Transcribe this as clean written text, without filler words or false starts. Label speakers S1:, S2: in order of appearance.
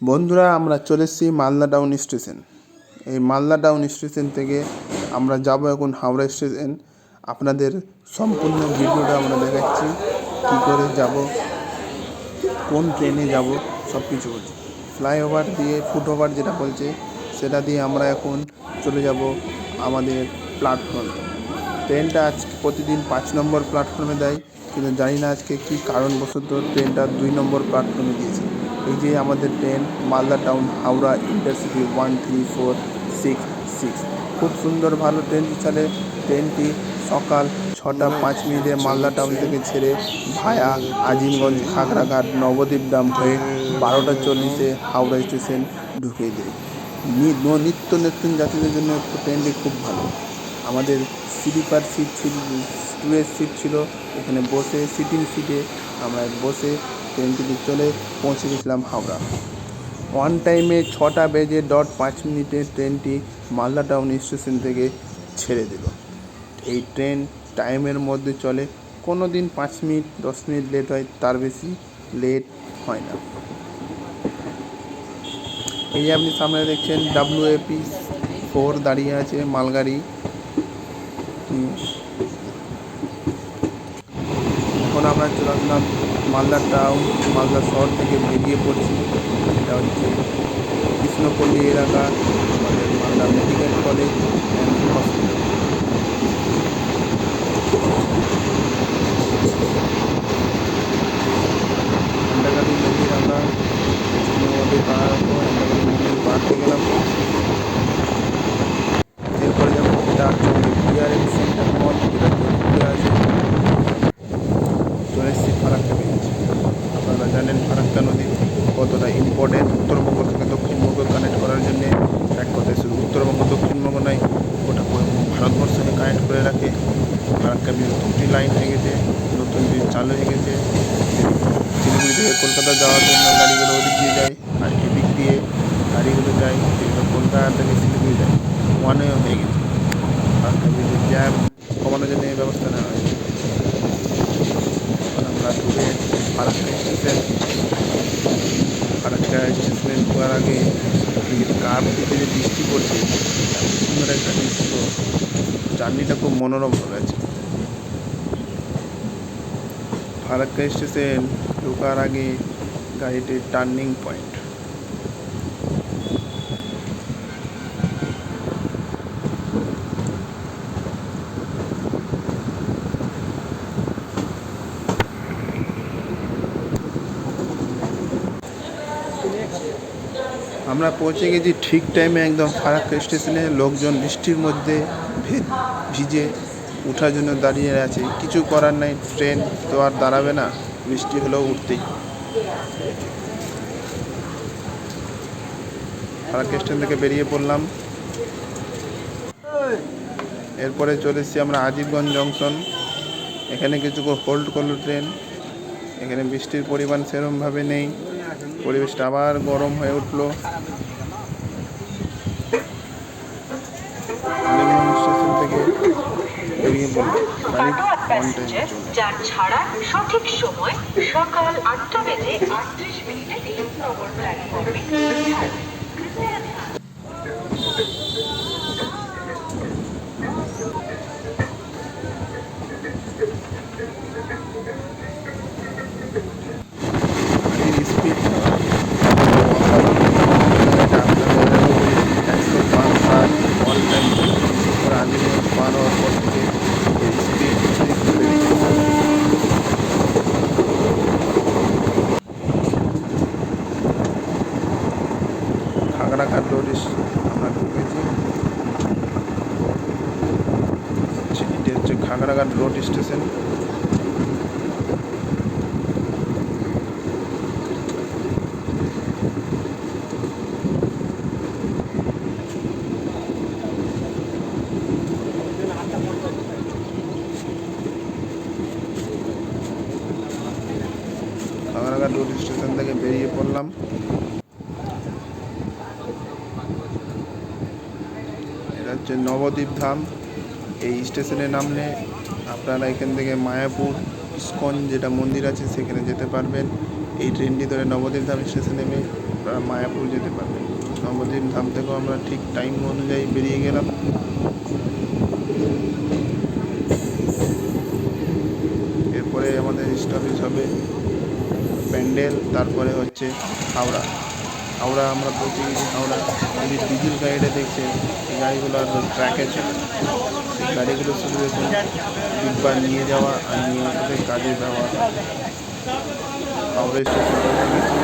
S1: বন্ধুরা, আমরা চলে এসেছি মালদা টাউন স্টেশন। এই মালদা টাউন স্টেশন থেকে আমরা যাব এখন হাওড়া স্টেশন। আপনাদের সম্পূর্ণ ভিডিওটা আমরা দেখাচ্ছি, কী করে যাব, কোন ট্রেনে যাব, সব কিছু বলছি। ফ্লাইওভার দিয়ে ফুটওভার যেটা বলছে সেটা দিয়ে আমরা এখন চলে যাব আমাদের প্ল্যাটফর্মে। ট্রেনটা আজ প্রতিদিন 5 নম্বর প্ল্যাটফর্মে দেয়, কিন্তু জানি না আজকে কী কারণবশত ট্রেনটা 2 নম্বর প্ল্যাটফর্মে দিয়েছে। এই যে আমাদের train Malda town Howrah intercity 13466, খুব সুন্দর ভালো ট্রেনটি চলে। ট্রেনটি সকাল 6টা 5 মিনিটে মালদা টাউন থেকে ছেড়ে ভায়া আজিমগঞ্জ, খাগড়াঘাট, নবদ্বীপ ডাম হয়ে 12টা 40-এ হাওড়া স্টেশন ঢুকিয়ে দেয়। নিত্য নতুন যাত্রীদের জন্য ট্রেনটি খুব ভালো। আমাদের স্লিপার সিট ছিল, স্টুডেন্ট সিট ছিল, এখানে বসে সিটিং সিটে আমরা বসে ট্রেনটিতে চলে পৌঁছে গেছিলাম হাওড়া। অন টাইমে 6টা বেজে 5 মিনিটে ট্রেনটি মালদা টাউন স্টেশন থেকে ছেড়ে দিল। এই ট্রেন টাইমের মধ্যে চলে, কোনো দিন 5 মিনিট 10 মিনিট লেট হয়, তার বেশি লেট হয় না। এই যে আপনি সামনে দেখছেন WAP-4 দাঁড়িয়ে আছে মালগাড়ি। এখন আমরা চলে আসলাম মালদা টাউন। মালদা শহর থেকে বেরিয়ে পড়ছি। এটা হচ্ছে কৃষ্ণপল্লী এলাকা, আমাদের Malda medical college and hospital. হান্ডাগাড়ি বেরিয়ে আমরা মধ্যে মন্দির পার হয়ে গেলাম। এরপরে যেমন এটা হচ্ছে PRM সেন্টার মল, যেটা যোধপুরে আছে। চলে এসেছি ফারাক্কা ব্রিজ। আপনারা জানেন ফারাক্কা নদী কতটা ইম্পর্টেন্ট উত্তরবঙ্গ থেকে দক্ষিণবঙ্গ কানেক্ট করার জন্যে। এক কথায় শুধু উত্তরবঙ্গ দক্ষিণবঙ্গ নয়, ওটা ভারতবর্ষকে কানেক্ট করে রাখে। ফারাক্কা ব্রিজ 2টি লাইন হয়ে গেছে, নতুন ব্রিজ চালু হয়ে গেছে। শিলিগুড়ি থেকে কলকাতা যাওয়ার জন্য গাড়িগুলো ওদিক দিয়ে যায়, আর এদিক দিয়ে গাড়িগুলো যায় যেগুলো কলকাতা থেকে শিলিগুড়ি যায়। ওয়ান ওয়ে হয়ে গেছে। ফারাক্কা ব্রিজের জ্যাম কমানোর জন্য এই ব্যবস্থা নেওয়া হয়েছে। আমরা ঢুকে ফারাক্কা স্টেশন। ফারাক্কা স্টেশনে ঢোকার আগে কার থেকে যে বৃষ্টি পড়ছে, এত সুন্দর একটা দৃশ্য, জার্নিটা খুব মনোরম হয়ে গেছে। ফারাক্কা স্টেশন ঢোকার আগে গাড়িটির টার্নিং পয়েন্ট। আমরা পৌঁছে গেছি ঠিক টাইমে একদম ফারাক্কা স্টেশনে। লোকজন বৃষ্টির মধ্যে ভিজে ওঠার জন্য দাঁড়িয়ে আছে, কিছু করার নাই, ট্রেন তো আর দাঁড়াবে না, বৃষ্টি হলেও উঠতেই। ফারাক্কা স্টেশন থেকে বেরিয়ে পড়লাম। এরপরে চলে এসেছি আমরা আজিমগঞ্জ জংশন। এখানে কিছুক্ষণ হোল্ড করলো ট্রেন। এখানে বৃষ্টির পরিমাণ সেরকমভাবে নেই, পরিবেশটা আবার গরম হয়ে উঠলো। স্টেশন থেকে বেরিয়ে পড়লাম, গাড়ি অন টাইমে চলে।
S2: যার ছাড়া সঠিক সময় সকাল 8টা বেজে 38 মিনিটে 3 নম্বর প্ল্যাটফর্মে।
S1: স্পিড 105/60 অন টাইম ছিল। আজিমগঞ্জ পার হওয়ার পর থেকে এর স্পিড খাগড়াঘাট রোড আমরা ঢুকেছি। এটি হচ্ছে Khagraghat road station. Khagraghat road station থেকে বেরিয়ে পড়লাম। এটা হচ্ছে নবদ্বীপ ধাম। এই স্টেশনে নামলে আপনারা এখান থেকে মায়াপুর ইস্কন যেটা মন্দির আছে সেখানে যেতে পারবেন। এই ট্রেনটি ধরে নবদ্বীপ ধাম স্টেশনে নেমে আপনারা মায়াপুর যেতে পারবেন। নবদ্বীপ ধাম থেকেও আমরা ঠিক টাইম অনুযায়ী বেরিয়ে গেলাম। এরপরে আমাদের স্টপেজ হবে প্যান্ডেল, তারপরে হচ্ছে হাওড়া। হাওড়া আমরা পৌঁছে গেছি। হাওড়া এই যে ডিজেল গাড়িটা দেখছেন, এই গাড়িগুলো ট্র্যাকে চলে। এই গাড়িগুলো শুধু দেখুন ডিব্বা নিয়ে যাওয়া আর নিয়ে আসাতে কাজে ব্যবহার। হাওড়া স্টেশন পৌঁছে গেছি।